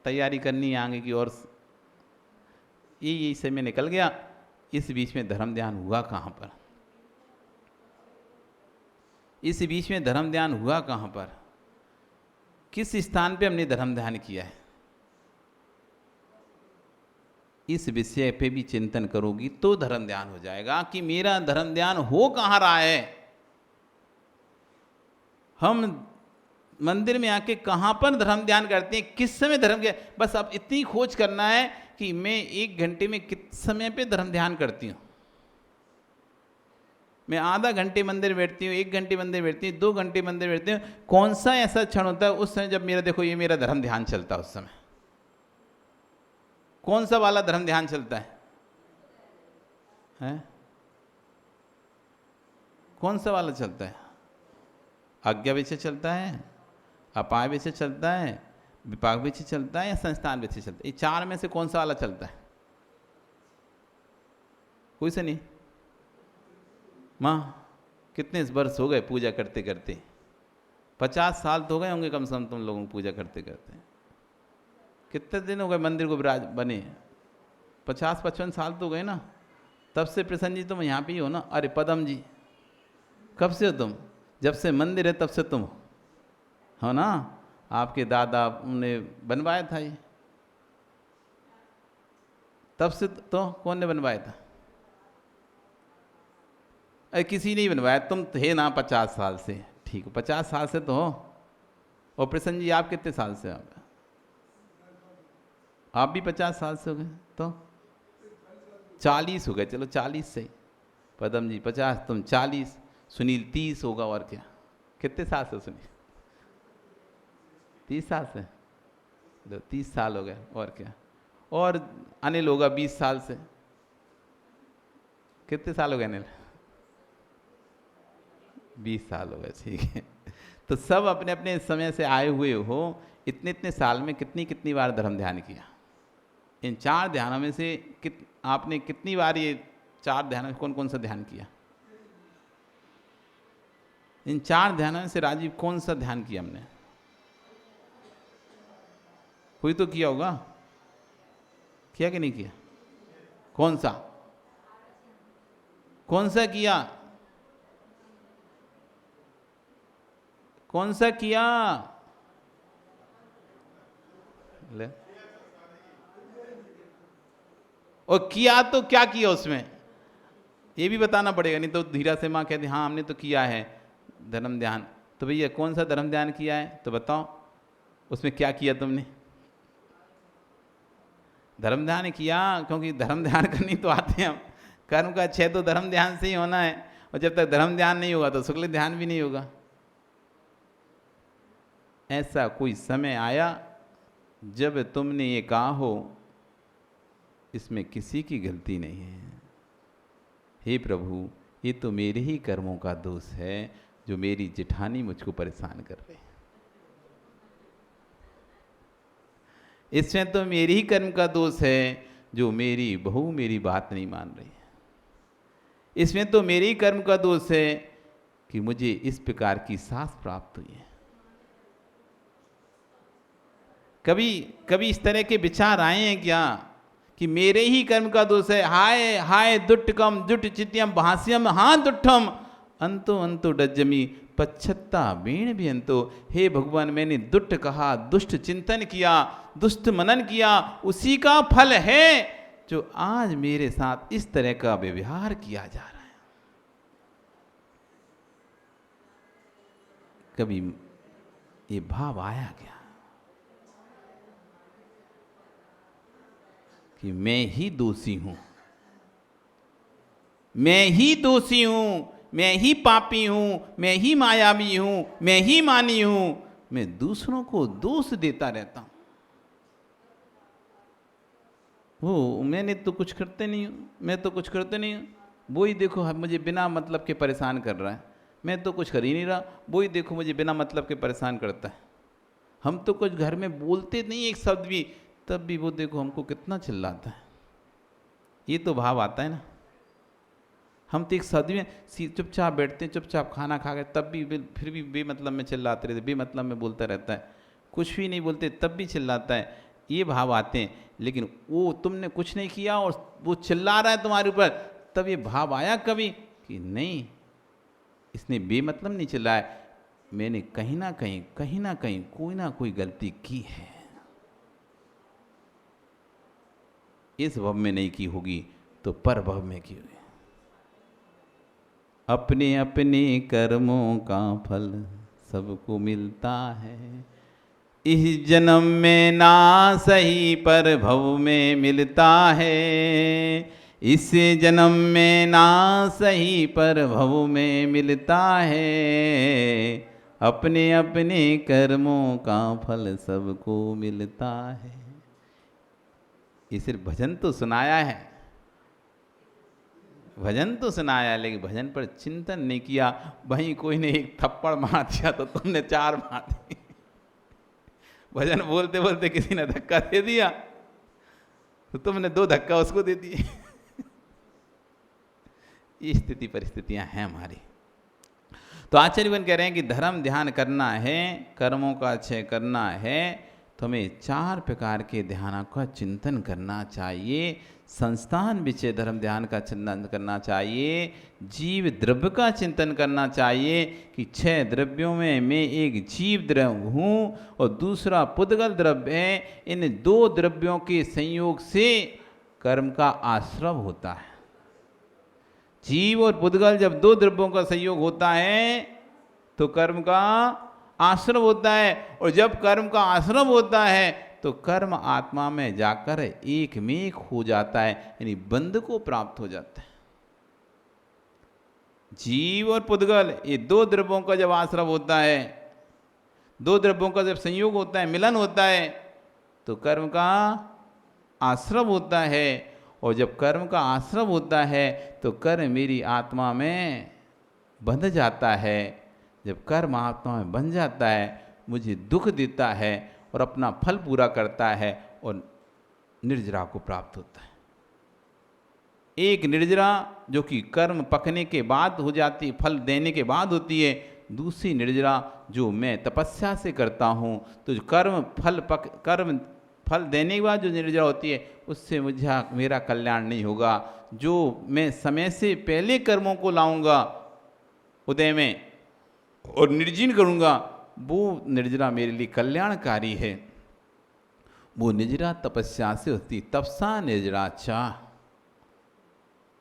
तैयारी करनी है आगे की। और यही समय निकल गया। इस बीच में धर्म ध्यान हुआ कहाँ पर? इस बीच में धर्म ध्यान हुआ कहाँ पर? किस स्थान पे हमने धर्म ध्यान किया है? इस विषय पे भी चिंतन करोगी तो धर्म ध्यान हो जाएगा कि मेरा धर्म ध्यान हो कहाँ रहा है। हम मंदिर में आके कहाँ पर धर्म ध्यान करते हैं, किस समय धर्म ध्यान, बस अब इतनी खोज करना है कि मैं 1 घंटे में किस समय पे धर्म ध्यान करती हूँ। मैं आधा घंटे मंदिर बैठती हूँ, 1 घंटे मंदिर बैठती हूँ, 2 घंटे मंदिर बैठती हूँ, कौन सा ऐसा क्षण होता है उस समय जब मेरा देखो ये मेरा धर्म ध्यान चलता है। उस समय कौन सा वाला धर्म ध्यान चलता है? कौन सा वाला चलता है? आज्ञा विषय चलता है, अपाय विषय चलता है, विपाक विषय चलता है, या संस्थान विषय चलता है? ये 4 में से कौन सा वाला चलता है? कोई से नहीं। माँ कितने वर्ष हो गए पूजा करते करते? 50 साल तो हो गए होंगे कम से कम तुम लोगों को पूजा करते करते। कितने दिन हो गए मंदिर को विराज बने? 50-55 साल तो हो गए ना। तब से प्रसन्न जी तुम यहाँ पे ही हो ना? अरे पदम जी कब से हो तुम? जब से मंदिर है तब से तुम हो ना? आपके दादा ने बनवाया था ये, तब से तो कौन ने बनवाया था? अरे किसी ने ही बनवाया, तुम थे ना 50 साल से। ठीक है 50 साल से तो हो। और प्रसन्न जी आप कितने साल से? आप भी 50 साल से हो गए, तो 40 हो गए। चलो 40 से, पदम जी 50, तुम 40, सुनील 30 होगा। और क्या? कितने साल से सुनील? 30 साल से, 30 साल हो गए। और क्या? और अनिल होगा 20 साल से। कितने साल हो गए अनिल? 20 साल हो गए। ठीक है, तो सब अपने अपने समय से आए हुए हो। इतने इतने साल में कितनी कितनी बार धर्म ध्यान किया? इन 4 ध्यानों में से आपने कितनी बार ये 4 ध्यानों में कौन कौन सा ध्यान किया? इन 4 ध्यानों में से राजीव कौन सा ध्यान किया हमने? कोई तो किया होगा, किया कि नहीं किया? कौन सा? कौन सा किया? कौन सा किया? ले और किया तो क्या किया उसमें, ये भी बताना पड़ेगा। नहीं तो धीरा से माँ कहती हाँ हमने तो किया है धर्म ध्यान। तो भैया कौन सा धर्म ध्यान किया है तो बताओ, उसमें क्या किया तुमने? धर्म ध्यान किया, क्योंकि धर्म ध्यान करनी तो आते हैं हम। कर्म का क्षय तो धर्म ध्यान से ही होना है, और जब तक धर्म ध्यान नहीं होगा तो शुक्ल ध्यान भी नहीं होगा। ऐसा कोई समय आया जब तुमने ये कहा हो इसमें किसी की गलती नहीं है, हे प्रभु ये तो मेरे ही कर्मों का दोष है जो मेरी जेठानी मुझको परेशान कर रही है, इसमें तो मेरी ही कर्म का दोष है जो मेरी बहू मेरी बात नहीं मान रही है, इसमें तो मेरे ही कर्म का दोष है कि मुझे इस प्रकार की सास प्राप्त हुई है। कभी कभी इस तरह के विचार आए हैं क्या कि मेरे ही कर्म का दोष है? हाय हाय दुट्टकम दुट चित्यम भाष्यम हाँ दुट्ठम अंतो अंतो डज्जमी पच्छत्ता बीण भी अंतो। हे भगवान मैंने दुष्ट कहा, दुष्ट चिंतन किया, दुष्ट मनन किया, उसी का फल है जो आज मेरे साथ इस तरह का व्यवहार किया जा रहा है। कभी ये भाव आया क्या कि मैं ही दोषी हूं, मैं ही दोषी हूं, मैं ही पापी हूं, मैं ही मायावी हूं, मैं ही मानी हूं, मैं दूसरों को दोष देता रहता हूं। वो मैंने तो कुछ करते नहीं हूं, मैं तो कुछ करते नहीं हूं, वो ही देखो मुझे बिना मतलब के परेशान कर रहा है, मैं तो कुछ कर ही नहीं रहा, वो ही देखो मुझे बिना मतलब के परेशान करता है। हम तो कुछ घर में बोलते नहीं एक शब्द भी, तब भी वो देखो हमको कितना चिल्लाता है। ये तो भाव आता है ना। हम तो एक शब्द में चुपचाप बैठते हैं, चुपचाप खाना खा गए, तब भी फिर भी बेमतलब में चिल्लाते रहते, बेमतलब में बोलता रहता है, कुछ भी नहीं बोलते तब भी चिल्लाता है। ये भाव आते हैं। लेकिन वो तुमने कुछ नहीं किया और वो चिल्ला रहा है तुम्हारे ऊपर, तब ये भाव आया कभी कि नहीं, इसने बेमतलब नहीं चिल्लाया, मैंने कहीं ना कहीं कोई ना कोई गलती की है। इस भव में नहीं की होगी तो पर भव में की होगी। अपने अपने कर्मों का फल सबको मिलता है, इस जन्म में ना सही पर भव में मिलता है, इस जन्म में ना सही पर भव में मिलता है, अपने अपने कर्मों का फल सबको मिलता है। ये सिर्फ भजन तो सुनाया है, भजन तो सुनाया, लेकिन भजन पर चिंतन नहीं किया। वहीं कोई ने एक थप्पड़ मार दिया तो तुमने 4 मार दी। भजन बोलते बोलते किसी ने धक्का दे दिया तो तुमने 2 धक्का उसको दे दिए। ये स्थिति परिस्थितियां हैं हमारी। तो आचार्यगण कह रहे हैं कि धर्म ध्यान करना है, कर्मों का क्षय करना है, तो हमें 4 प्रकार के ध्यान का चिंतन करना चाहिए। संस्थान विषय धर्म ध्यान का चिंतन करना चाहिए, जीव द्रव्य का चिंतन करना चाहिए कि 6 द्रव्यों में मैं एक जीव द्रव्य हूँ और दूसरा पुद्गल द्रव्य है। इन 2 द्रव्यों के संयोग से कर्म का आश्रव होता है। जीव और पुद्गल जब 2 द्रव्यों का संयोग होता है तो कर्म का आश्रव होता है, और जब कर्म का आश्रव होता है तो कर्म आत्मा में जाकर एक में एक हो जाता है, यानी बंध को प्राप्त हो जाता है। जीव और पुद्गल ये 2 द्रव्यों का जब आश्रव होता है, 2 द्रव्यों का जब संयोग होता है, मिलन होता है, तो कर्म का आश्रव होता है। और जब कर्म का आश्रव होता है तो कर्म मेरी आत्मा में बंध जाता है। जब कर्म आत्मा में बंध जाता है, मुझे दुख देता है और अपना फल पूरा करता है और निर्जरा को प्राप्त होता है। एक निर्जरा जो कि कर्म पकने के बाद हो जाती है, फल देने के बाद होती है। दूसरी निर्जरा जो मैं तपस्या से करता हूँ, तो जो कर्म फल देने के बाद जो निर्जरा होती है, उससे मुझे मेरा कल्याण नहीं होगा। जो मैं समय से पहले कर्मों को लाऊंगा उदय में और निर्जिन करूंगा, वो निर्जरा मेरे लिए कल्याणकारी है। वो निर्जरा तपस्या से होती, तपसा निर्जरा चाह,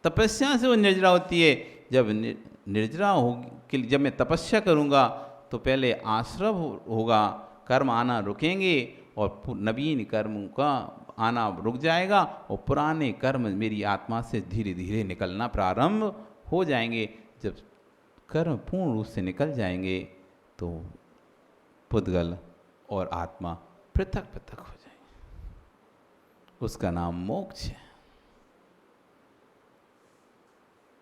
तपस्या से वो निर्जरा होती है। जब निर्जरा होगी, जब मैं तपस्या करूंगा तो पहले आश्रव होगा, कर्म आना रुकेंगे और नवीन कर्म का आना रुक जाएगा और पुराने कर्म मेरी आत्मा से धीरे धीरे निकलना प्रारंभ हो जाएंगे। जब कर्म पूर्ण रूप से निकल जाएंगे तो पुद्गल और आत्मा पृथक पृथक हो जाएंगे। उसका नाम मोक्ष है।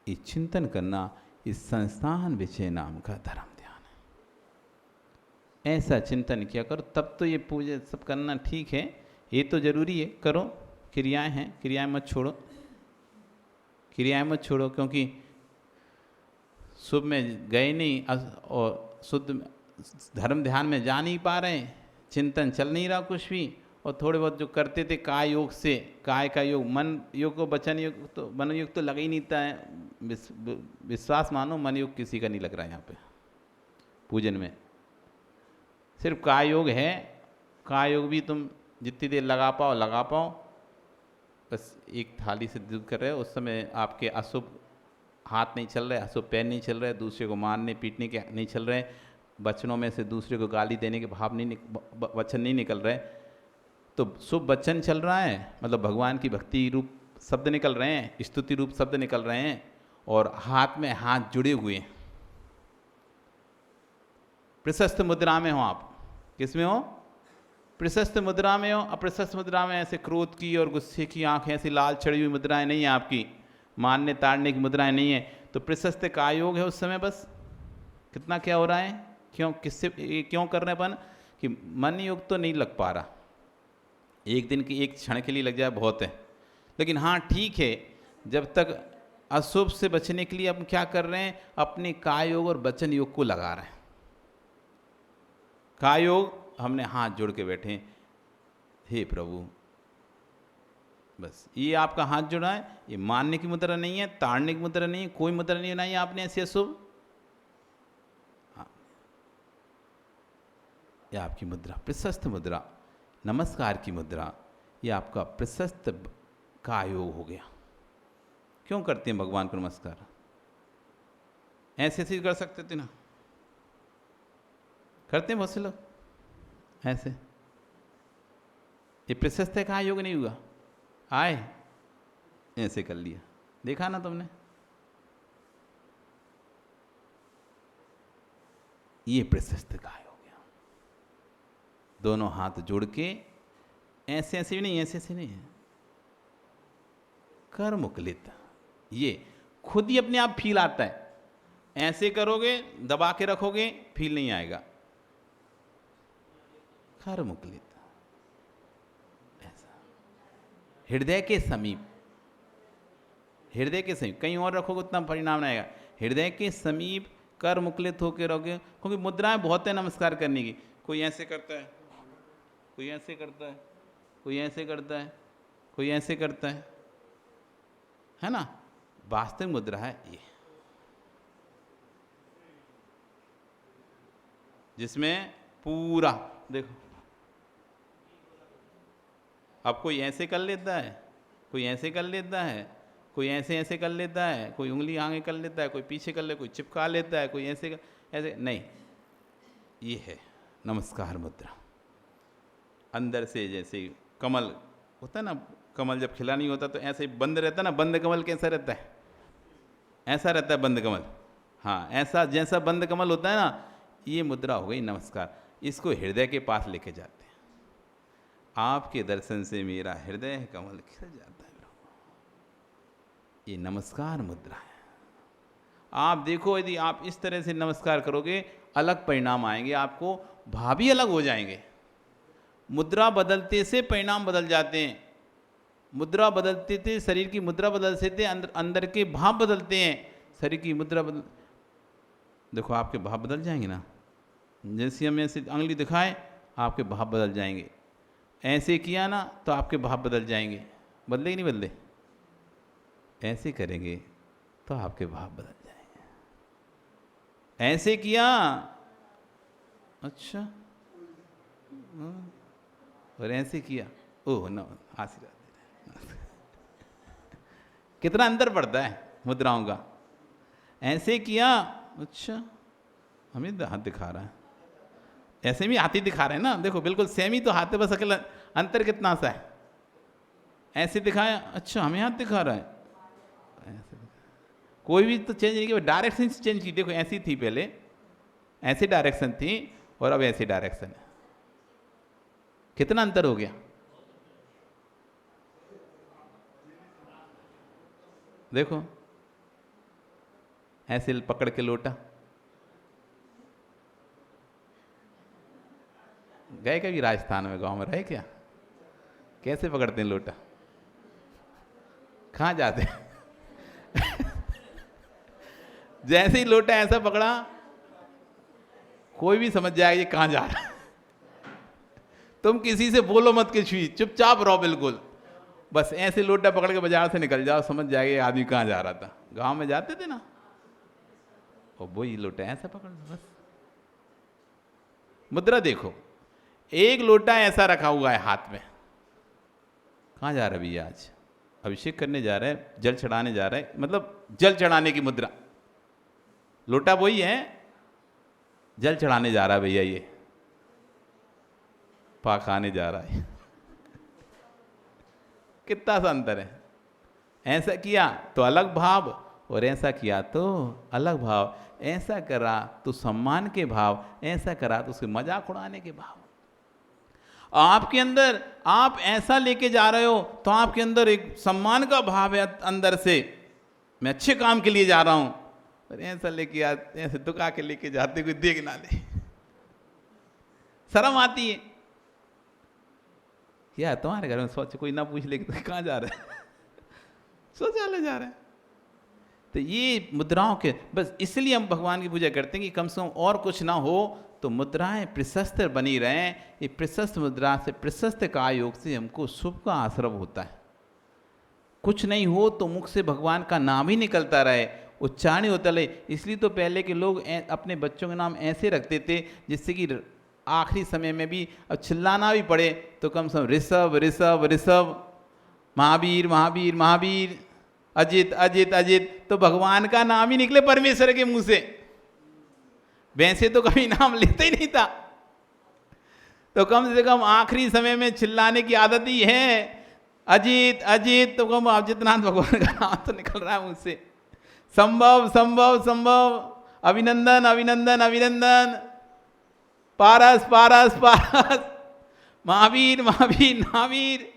ये चिंतन करना इस संस्थान विषय नाम का धर्म ध्यान है। ऐसा चिंतन किया करो, तब तो ये पूजा सब करना ठीक है, ये तो जरूरी है, करो। क्रियाएं हैं, क्रियाएं मत छोड़ो, क्रियाएं मत छोड़ो, क्योंकि शुभ में गए नहीं और शुद्ध धर्म ध्यान में जा नहीं पा रहे, चिंतन चल नहीं रहा कुछ भी। और थोड़े बहुत जो करते थे काय योग से, काय का योग, मन योग को वचन योग, तो मन योग तो लग ही नहीं था। विश्वास मानो मन योग किसी का नहीं लग रहा है यहाँ पे पूजन में, सिर्फ काय योग है। काय योग भी तुम जितनी देर लगा पाओ, बस एक थाली से दूध कर रहे हो, उस समय आपके अशुभ हाथ नहीं चल रहे, अशुभ पैर नहीं चल रहे, दूसरे को मारने पीटने के नहीं चल रहे, वचनों में से दूसरे को गाली देने के भाव नहीं वचन नहीं निकल रहे, तो शुभ वचन चल रहा है, मतलब भगवान की भक्ति रूप शब्द निकल रहे हैं, स्तुति रूप शब्द निकल रहे हैं, और हाथ में हाथ जुड़े हुए हैं। प्रशस्त मुद्रा में हो आप। किस में हो? प्रशस्त मुद्रा में हो। अप्रशस्त मुद्रा में ऐसे क्रोध की और गुस्से की आंखें, ऐसी लाल चढ़ी हुई मुद्राएं नहीं है आपकी, मारने ताड़ने की मुद्राएं नहीं है। तो प्रशस्त का योग है उस समय। बस कितना क्या हो रहा है, क्यों, किससे, क्यों कर रहे हैं अपन कि मन योग तो नहीं लग पा रहा, एक दिन की एक क्षण के लिए लग जाए बहुत है, लेकिन हाँ ठीक है, जब तक अशुभ से बचने के लिए हम क्या कर रहे हैं, अपने काय योग और वचन योग को लगा रहे हैं। काय योग हमने हाथ जोड़ के बैठे, हे प्रभु, बस ये आपका हाथ जोड़ा है, ये मानने की मुद्रा नहीं है, ताड़ने की मुद्रा नहीं है, कोई मुद्रा नहीं बनाई आपने ऐसी अशुभ। यह आपकी मुद्रा प्रशस्त मुद्रा, नमस्कार की मुद्रा, ये आपका प्रशस्त का योग हो गया। क्यों करते हैं भगवान को नमस्कार? ऐसे ऐसे कर सकते थे ना, करते हैं बहुत से लोग ऐसे। ये प्रशस्त का योग नहीं हुआ, आए ऐसे कर लिया, देखा ना तुमने? ये प्रशस्त का हो गया। दोनों हाथ जोड़ के ऐसे ऐसे भी नहीं, ऐसे ऐसे नहीं है, कर मुकलित, ये खुद ही अपने आप फील आता है। ऐसे करोगे, दबा के रखोगे, फील नहीं आएगा। कर मुकलित, ऐसा हृदय के समीप, हृदय के समीप, कहीं और रखोगे उतना परिणाम नहीं आएगा। हृदय के समीप कर मुकलित होकर रहोगे, क्योंकि मुद्राएं बहुत है नमस्कार करने की। कोई ऐसे करता है, कोई ऐसे करता है, कोई ऐसे करता है, कोई ऐसे करता है ना? वास्तविक मुद्रा है ये, जिसमें पूरा देखो, अब कोई ऐसे कर लेता है, कोई ऐसे कर लेता है, कोई ऐसे ऐसे कर लेता है, कोई उंगली आगे कर लेता है, कोई पीछे कर ले, कोई चिपका लेता है, कोई ऐसे ऐसे नहीं। ये है नमस्कार मुद्रा। अंदर से जैसे कमल होता है ना, कमल जब खिला नहीं होता तो ऐसे ही बंद रहता है ना। बंद कमल कैसा रहता है? ऐसा रहता है बंद कमल। हाँ, ऐसा जैसा बंद कमल होता है ना, ये मुद्रा हो गई नमस्कार। इसको हृदय के पास लेके जाते हैं। आपके दर्शन से मेरा हृदय कमल खिल जाता है। ये नमस्कार मुद्रा है। आप देखो, यदि आप इस तरह से नमस्कार करोगे, अलग परिणाम आएंगे, आपको भाव भी अलग हो जाएंगे। मुद्रा बदलते से परिणाम बदल जाते हैं। मुद्रा बदलते थे, शरीर की मुद्रा बदलते थे, अंदर के भाव बदलते हैं। शरीर की मुद्रा बदल, देखो आपके भाव बदल जाएंगे ना। जैसे हम ऐसे अंगुली दिखाएं, आपके भाव बदल जाएंगे। ऐसे किया ना तो आपके भाव बदल जाएंगे। बदले कि नहीं बदले? ऐसे करेंगे तो आपके भाव बदल जाएंगे। ऐसे किया, अच्छा, और ऐसे किया, ओह न, आशीर्वाद। कितना अंतर पड़ता है मुद्राओं का। ऐसे किया, अच्छा, हमें हाथ दिखा रहा है, ऐसे भी हाथ ही दिखा रहे हैं ना। देखो बिल्कुल सेम ही तो हाथ है, बस अकेला अंतर कितना सा है। ऐसे दिखाया, अच्छा हमें हाथ दिखा रहा है। ऐसे कोई भी तो चेंज नहीं किया, डायरेक्शन चेंज की। देखो ऐसी थी पहले, ऐसी डायरेक्शन थी और अब ऐसी डायरेक्शन है। कितना अंतर हो गया। देखो ऐसे पकड़ के लोटा, गए कभी राजस्थान में, गांव में रहे क्या? कैसे पकड़ते हैं लोटा? कहाँ जाते हैं? जैसे ही लोटा ऐसा पकड़ा, कोई भी समझ जाएगा ये कहाँ जा रहा है। तुम किसी से बोलो मत कि छुई, चुपचाप रहो बिल्कुल। बस ऐसे लोटा पकड़ के बाजार से निकल जाओ, समझ जाएगा ये आदमी कहाँ जा रहा था। गांव में जाते थे ना, और वो ये लोटा ऐसा पकड़ लो बस। मुद्रा देखो, एक लोटा ऐसा रखा हुआ है हाथ में। कहाँ जा रहा है भैया? आज अभिषेक करने जा रहे हैं, जल चढ़ाने जा रहे हैं, मतलब जल चढ़ाने की मुद्रा। लोटा वही है, जल चढ़ाने जा रहा है भैया, ये पाक खाने जा रहा है। कितना सा अंतर है। ऐसा किया तो अलग भाव, और ऐसा किया तो अलग भाव। ऐसा करा तो सम्मान के भाव, ऐसा करा तो उसके मजाक उड़ाने के भाव। आपके अंदर आप ऐसा लेके जा रहे हो तो आपके अंदर एक सम्मान का भाव है अंदर से, मैं अच्छे काम के लिए जा रहा हूं। और ऐसा लेके ऐसे दुका के लेके जाते, कोई देख ना ले, शर्म आती है। क्या तुम्हारे घर में सोच कोई ना पूछ ले कि तो कहाँ जा रहे हैं, शौचालय जा रहे हैं। तो ये मुद्राओं के, बस इसलिए हम भगवान की पूजा करते हैं कि कम से कम और कुछ ना हो तो मुद्राएं प्रशस्त बनी रहें। ये प्रशस्त मुद्रा से, प्रशस्त काय योग से हमको शुभ का आश्रव होता है। कुछ नहीं हो तो मुख से भगवान का नाम ही निकलता रहे, उच्चारण होता रहे। इसलिए तो पहले के लोग अपने बच्चों के नाम ऐसे रखते थे जिससे कि आखिरी समय में भी अब चिल्लाना भी पड़े तो कम से कम ऋषभ ऋषभ ऋषभ, महावीर महावीर महावीर, अजित अजित अजित, तो भगवान का नाम ही निकले परमेश्वर के मुंह से। वैसे तो कभी नाम लेते ही नहीं था, तो कम से कम आखिरी समय में चिल्लाने की आदत ही है। अजित अजित, तो कम अजितनाथ भगवान का नाम तो निकल रहा है मुंह से। संभव संभव संभव, अभिनंदन अभिनंदन अभिनंदन, पारस पारस पारस, महावीर महावीर महावीर,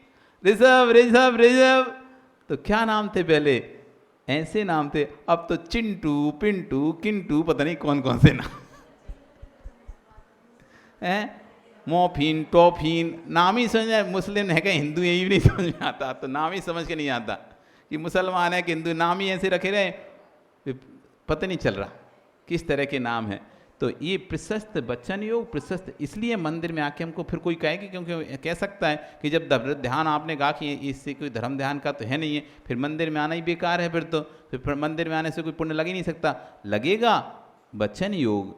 ऋषभ ऋषभ ऋषभ। तो क्या नाम थे पहले, ऐसे नाम थे। अब तो चिंटू पिंटू किंटू, पता नहीं कौन कौन से नाम हैं, मोफिन टॉफिन, नाम ही समझ। मुस्लिम है क्या हिंदू, यही भी नहीं समझ में आता। तो नाम ही समझ के नहीं आता कि मुसलमान है कि हिंदू, नाम ही ऐसे रखे रहे, पता नहीं चल रहा किस तरह के नाम है। तो ये प्रशस्त वचन योग, प्रशस्त इसलिए मंदिर में आके हमको फिर कोई कहे कि, क्योंकि कह सकता है कि जब ध्यान आपने कहा कि इससे कोई धर्म ध्यान का तो है नहीं है, फिर मंदिर में आना ही बेकार है। फिर मंदिर में आने से कोई पुण्य लग ही नहीं सकता। लगेगा वचन योग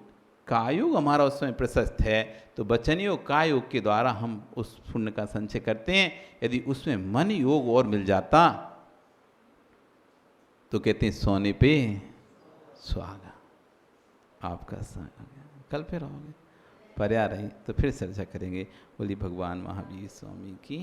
का योग हमारा उसमें प्रशस्त है, तो वचन योग का योग के द्वारा हम उस पुण्य का संचय करते हैं। यदि उसमें मन योग और मिल जाता तो कहते हैं सोने पे सुहागा। आपका कल फिर आओगे, पर्या रही तो फिर चर्चा करेंगे। बोली भगवान महावीर स्वामी की।